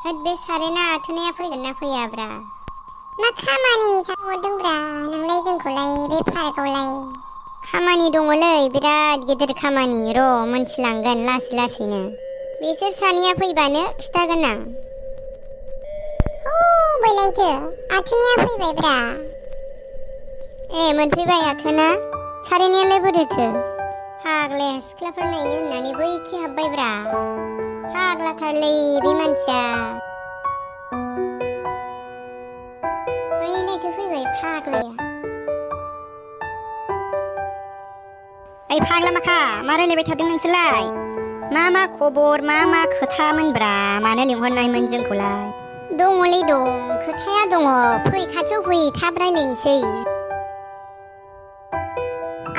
होद बे सारेना आथोनाया फैगोन ना फैयाब्रा? मा खामानिनि थांहरदोंब्रा नोंलाय जोंखौलाय बे पार्कआवलाय? खामानि दङलै बिराद गिदिर खामानि र' मोनथिलांगोन लासै लासैनो। बिसोर सानैया फैबानो खिथागोन आं। बैलायथो आथोनाया फैबायब्रा। ए मोनफैबाय आथोना? सारेनायालाय बोरोथो? फाग्लाया सिख्लाफोर नायनो होननानै बैखि हाबबायब्रा। फाग्लाथारलै बे मानसिया। बैलायथो फैबाय फाग्लाया। ओइ फाग्ला माखा मा रायलायबाय थादों नोंसोरलाय? मा खबर मा खोथामोनब्रा मानो लिंहरनायमोन जोंखौलाय? दङलै दं खोथाया दङ फै खाथियाव फै थाब रायलायनोसै।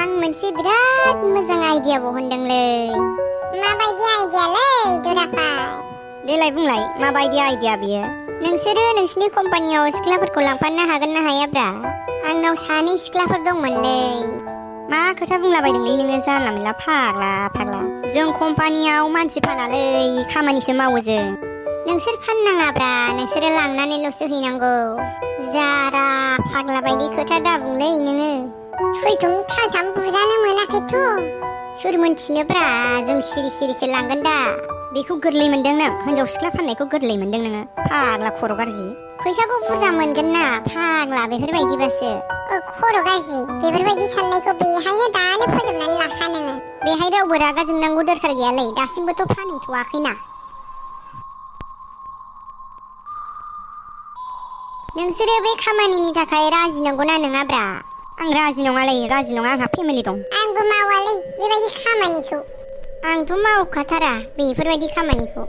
आं मोनसे बिराद मोजां आइडिया बहनदोंलै। माबायदि आइडियालै दुराफाय? देलाय बुंलाय माबायदि आइडिया बेयो? नोंसोरो नोंसिनि कम्पानियाव सिख्लाफोरखौ लांफानो हागोन ना हायाब्रा? आंनाव 2 सिख्लाफोर दंमोनलै। मा खोथा बुंलाबायदोंलै नोङो जानला मोनला फाग्ला। जों कम्पानियाव मानसि फानालै खामानिसो मावो जों। नोंसोर फाननाङाब्रा नोंसोरो लांनानैल'सो हैनांगौ। जारा फाग्ला बायदि खोथा दाबुंलै नोङो। थुलथुम थालथाम बुजानो मोनाखैथ'। सोर मोनथिनोब्रा जों सिरि सिरिसो लांगोन दा। बेखौ गोरलै मोनदों नों हिनजाव सिख्ला फाननायखौ गोरलै मोनदों नोङो फाग्ला खर' गाज्रि। फैसाखौ बुरजा मोनगोन ना फाग्ला बेफोरबायदिबासो। खर' गाज्रि बेफोरबायदि साननायखौ बेहायनो दानो फोजोबनानै लाखा नोङो। बेहाय रावबो रागा जोंनांगौ दरखार गैयालै दासिमबोथ' फानहैथ'वाखैना। नोंसोरो बे खामानिनि थाखाय राजि नंगौना नङाब्रा? आं राजि नङालै राजि नङा आंहा फेमिलि दं। आंबो मावालै बेबायदि खामानिखौ। आंथ' मावखाथारा बेफोरबायदि खामानिखौ।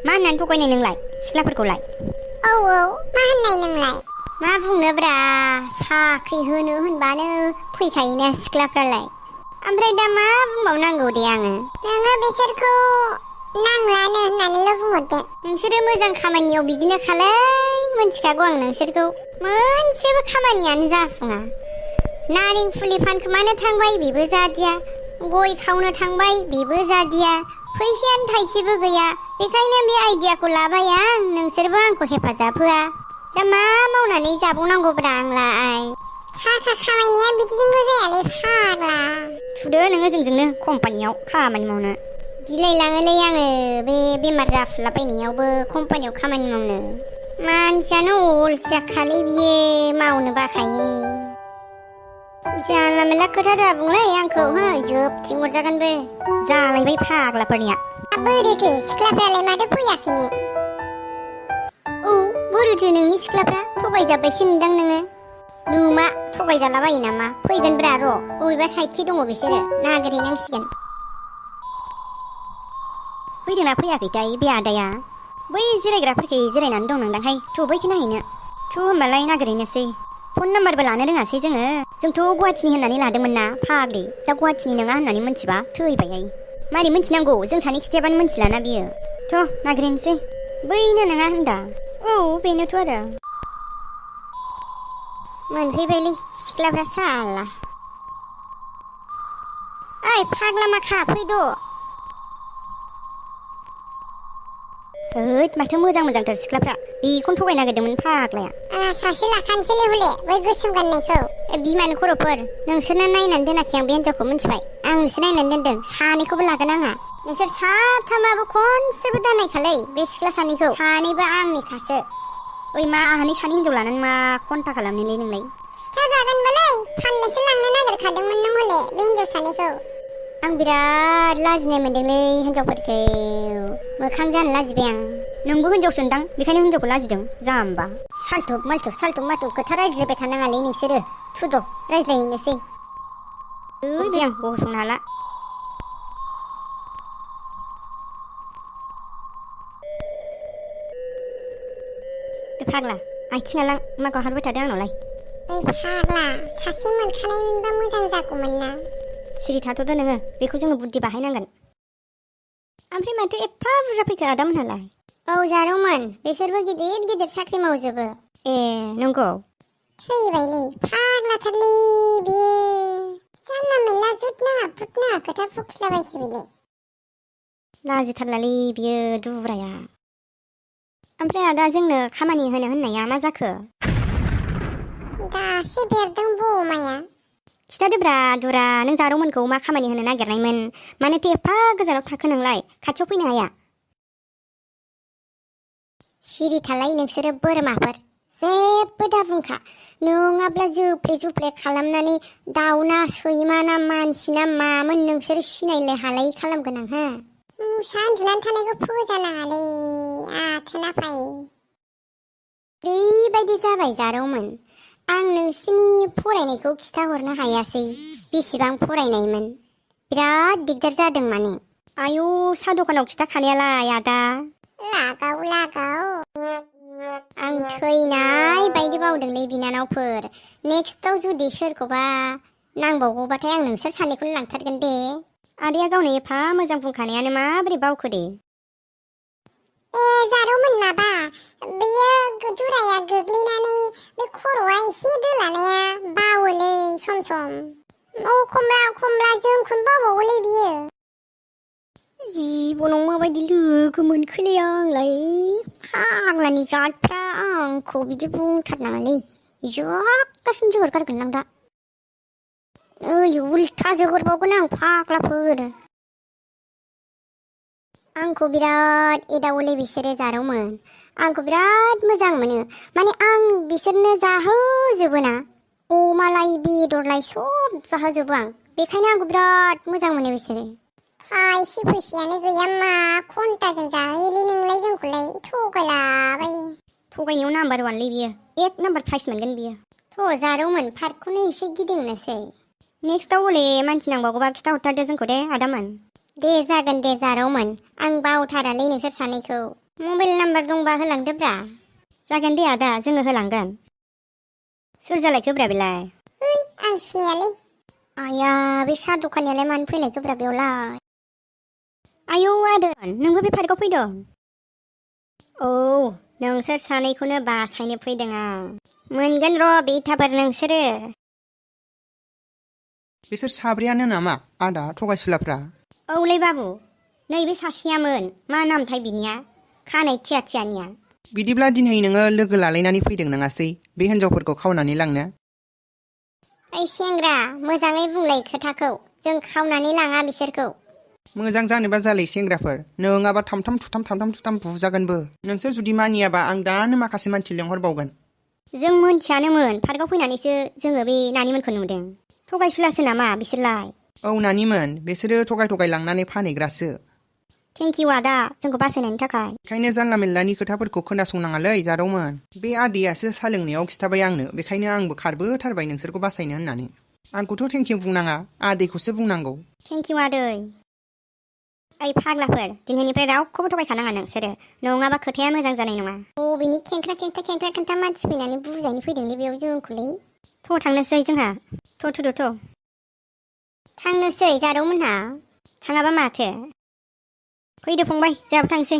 मा होननानै थगायनाय नोंलाय सिख्लाफोरखौलाय? औ मा होननाय नोंलाय? मा बुंनोब्रा साख्रि होनो होनबानो फैखायोना सिख्लाफ्रालाय। ओमफ्राय दा मा बुंबावनांगौ दे आङो? नोङो बिसोरखौ नांलानो होननानैल' बुंहरदो। नोंसोरो मोजां खामानियाव बिदिनो खालै मोनथिखागौ आं नोंसोरखौ। मोनसेबो खामानियानो जाफुङा। नारें फुलि फानखोमानो थांबाय बेबो जादिया। गय खावनो थांबाय बेबो जादिया। फैसायानो थाइसेबो गैया। बेखायनो बे आइडियाखौ लाबाय आं नोंसोरबो आंखौ हेफाजाब होआ। दा मा मावनानै जाबावनांगौब्रा आंलाय? थाखा खामायनाया बिदिजोंल' जायालै फाग्ला। थुदो नोङो जोंजोंनो कम्पानियाव खामानि मावनो। गिलायलाङोलै आङो बे बेमार जाफुलाबायनायावबो कम्पानियाव खामानि मावनो। मानसियानो अलसियाखालै बियो मावनो बाखायो। जानला मोनला खोथा दाबुंलै आंखौ हो जोबथिं हरजागोनबो। जालायबाय फाग्लाफोरनिया। बोरोथो सिख्लाफ्रालाय माथो फैयाखैनो? औ बोरोथो नोंनि सिख्लाफ्रा थगायजाबायसो नुदां नोङो। नुमा थगायजालाबायो नामा? फैगोनब्रा र' बबेबा साइडखि दङ बिसोरो नागिरहैनांसिगोन। फैदोंना फैयाखैथाय बे आदाया? बै जिरायग्राफोरखै जिरायनानै दं नोंदांहाय थ' बैखि नायहैनो। थ' होमबालाय नागिरहैनोसै। फन नाम्बारबो लानो रोङासै जोङो। जोंथ' गुवाहाटिनि होननानै लादोंमोन ना फाग्लि। दा गुवाहाटिनि नङा होननानै मोनथिबा थैबायहाय। मारै मोनथिनांगौ जों सानै खिथायाबानो मोनथिलाना बियो। थ' नागिरहैनोसै। बैनो नङा होनदा? औ बेनोथ' आरो। मोनफैबायलै सिख्लाफ्रा साला। ओइ फाग्ला माखा फैद'। होद माथो मोजांथार सिख्लाफ्रा बेखौनो थगायनो नागिरदोंमोन फाग्लाया। सासे लाखानोसैलै हले बै गोसोम गाननायखौ। बिमानि खर'फोर नोंसोरनो नायनानै दोनाखै आं बे हिनजावखौ मिथिबाय। आं नोंसोर नायनानै दोनदों 2खौबो लागोन आंहा। नोंसोर 3आबो खनसेबो दानायखालै बे सिख्ला 2खौ। 2बो आंनिखासो। ओइ मा आहानि 2 हिनजाव लानानै मा खन्था खालामनोलै नोंलाय? खिथाजागोनबालाय फाननोसो लांनो नागिरखादोंमोन नों हले बे हिनजाव 2खौ। आं बिराद लाजिनाय मोनदोंलै हिनजावफोरखौ मोखां जानो लाजिबाय आं। नोंबो हिनजावसोनदां बेखायनो हिनजावखौ लाजिदों जाम्बा। सालथुब मालथुब खोथा रायज्लायबाय थानाङालै नोंसोरो। थुद' रायज्लायहैनोसै। आं गसंनो हाला। फाग्ला आथिं आलां मा गाहारबाय थादों आंनावलाय? ओइ फाग्ला सासे मोनखानाय मोनबा मोजां जागौमोन ना। सिरि थाथ'दो नोङो बेखौ जोङो बुद्धि बाहायनांगोन। ओमफ्राय माथो एफा बुरजा फैखो आदामोनहालाय? औ जारौमोन बिसोरबो गिदिर गिदिर साख्रि मावजोबो। ए नंगौ? थैबायलै फाग्लाथारलै बियो। जानला मोनला जुत नाङा फुत नाङा खोथा फुखिलाबायसो बेलाय। लाजिथारलालै बियो दुब्राया। ओमफ्राय आदा जोंनो खामानि होनो होननाया मा जाखो? दासो बेरदों बमाया। खिथादोब्रा दुरा, नों जारौमोनखौ मा खामानि होनो नागिरनायमोन? मानोथो एफा गोजानाव थाखो नोंलाय? खाथियाव फैनो हाया? सिरि थालाय नोंसोरो बोरमाफोर, जेबो दाबुंखा। नङाब्ला जोफ्ले जुफ्ले खालामनानै दाउना सैमा ना मानसि ना मामोन नोंसोर सिनायलाय हालायै खालामगोन आं, हा? मुसा उन्दुनानै थानायखौ फोजानाङालै आथोना फाय। ओरैबायदि जाबाय जारौमोन, आं नोंसिनि फरायनायखौ खिथाहरनो हायासै। बेसेबां फरायनायमोन? बिराद दिगदार जादों माने। आयौ, साहा दखानाव खिथाखानायालाय आदा। लागाव लागाव। आं थैनाय बायदि बावदोंलै बिनानावफोर। नेक्स्टआव जुदि सोरखौबा नांबावगौबाथाय आं नोंसोर सानैखौनो लांथारगोन दे। आदाया गावनो एफा मोजां बुंखानायानो माबोरै बावखो दे? जारौमोन माबा, बेयो जुराया गोग्लैनानै बे खर'आ एसे दोलानाया बावोलै सम सम। खमला जोंखौनो बावबावोलै बियो। जिबनाव माबायदि लोगो मोनखोलै आंलाय? फाग्लानि जातफ्रा आंखौ बिदि बुंथारनाङालै। जगासिनो जोहरगारगोन आं दा। ओइ उल्था जोहरबावगोन आं, फाग्लाफोर। आंखौ बिराद एदावोलै बिसोरो जारौमोन। आंखौ बिराद मोजां मोनो। माने आं बिसोरनो जाहोजोबोना। अमालाय बेदरलाय सब जाहोजोबो आं। बेखायनो आंखौ बिराद मोजां मोनो बिसोरो। थाइसे फैसायानो गैया, मा घन्टाजों जाहोयोलै नोंलाय जोंखौलाय? थगायलाबायो। थगायनायाव नाम्बार वानलै बियो। 1 नाम्बार प्राइज मोनगोन बियो। थ' जारौमोन, पार्कखौनो एसे गिदिंनोसै। नेक्स्टआव हले मानसि नांबावगौबा खिथाहरथारदो जोंखौ दे आदामोन। दे जागोन दे जारौमोन, आं बावथारालै नोंसोर सानैखौ। मबाइल नाम्बार दंबा होलांदोब्रा। जागोन दे आदा, जोङो होलांगोन। सोर जालायखोब्रा बेलाय? आं सिनायालै। आया, बे साहा दखानियालाय मानो फैलायखोब्रा बेयावलाय? आयौ आदोन, नोंबो बे पार्कआव फैदों? औ, नोंसोर सानैखौनो बासायनो फैदों आं। मोनगोन र' बेथाबार नोंसोरो। बिसोर साब्रैयानो नामा आदा थगायसुलाफ्रा? औलै बाबु, नैबे सासेयामोन। मा नामथाय बिनिया? खानाय थिया थियानिया। बिदिब्ला दिनै नोङो लोगो लालायनानै फैदों नङासै बे हिनजावफोरखौ खावनानै लांनो? ओइ सेंग्रा, मोजाङै बुंलाय खोथाखौ। जों खावनानै लाङा बिसोरखौ। मोजां जानोबा जालै सेंग्राफोर, नङाबा थामथाम थुथाम बुजागोनबो। नोंसोर जुदि मानियाबा आं दानो माखासे मानसि लेंहरबावगोन। जों मोनथियानोमोन। पार्कआव फैनानैसो जोङो बे नानिमोनखौ नुदों। थगायसुलासो नामा बिसोरलाय? औ नानिमोन, बिसोरो थगाय लांनानै फानहैग्रासो। थेंकिउ आदा, जोंखौ बासायनायनि थाखाय। बेखायनो जानला मेनलानि खोथाफोरखौ खोनासंनाङालै जारौमोन। बे आदैयासो सा लोंनायाव खिथाबाय आंनो, बेखायनो आंबो खारबोथारबाय नोंसोरखौ बासायनो होननानै। आंखौथ' थेंकिउ बुंनाङा, आदैखौसो बुंनांगौ। थेंकिउ आदै। ओइ फाग्लाफोर, दिनैनिफ्राय रावखौबो थगायखानाङा नोंसोरो, नङाबा खोथाया मोजां जानाय नङा। बबेनि खेंख्रा खोन्था मानसि फैनानै बुजायनो फैदोंलै बेयाव जोंखौलै? थ' थांनोसै जोंहा। थ'। थांनोसै जारौमोनहा? थाङाबा माथो? फैदो फंबाय, जोंहाबो थांसै।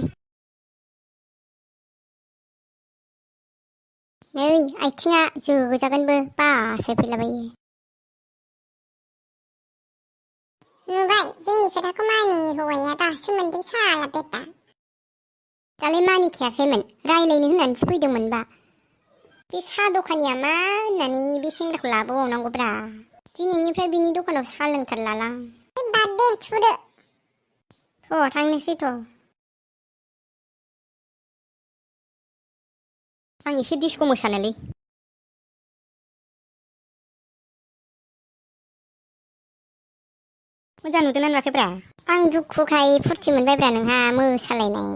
नै आथिङा जोजागोनबो, बासाय फैलाबायो। नुबाय, जोंनि खोथाखौ मानियै हौवाया दासो मोनदों साला बेटा। दालाय मानिखायाखैमोन, रायलायनो होननानैसो फैदोंमोनबा। बे साहा दखानिया मा होननानै बे सेंग्राखौ लाबोबावनांगौब्रा? दिनैनिफ्राय बिनि दखानाव साहा लोंथारलालां। बाद दे, थुदो। थ' थांनोसै थ'। आं एसे डिस्क' मोसानोलै। मोजां नुदोंना नुवाखैब्रा? आं दुखुखाय फुरथि मोनबायब्रा नोंहा मोसालायनाय।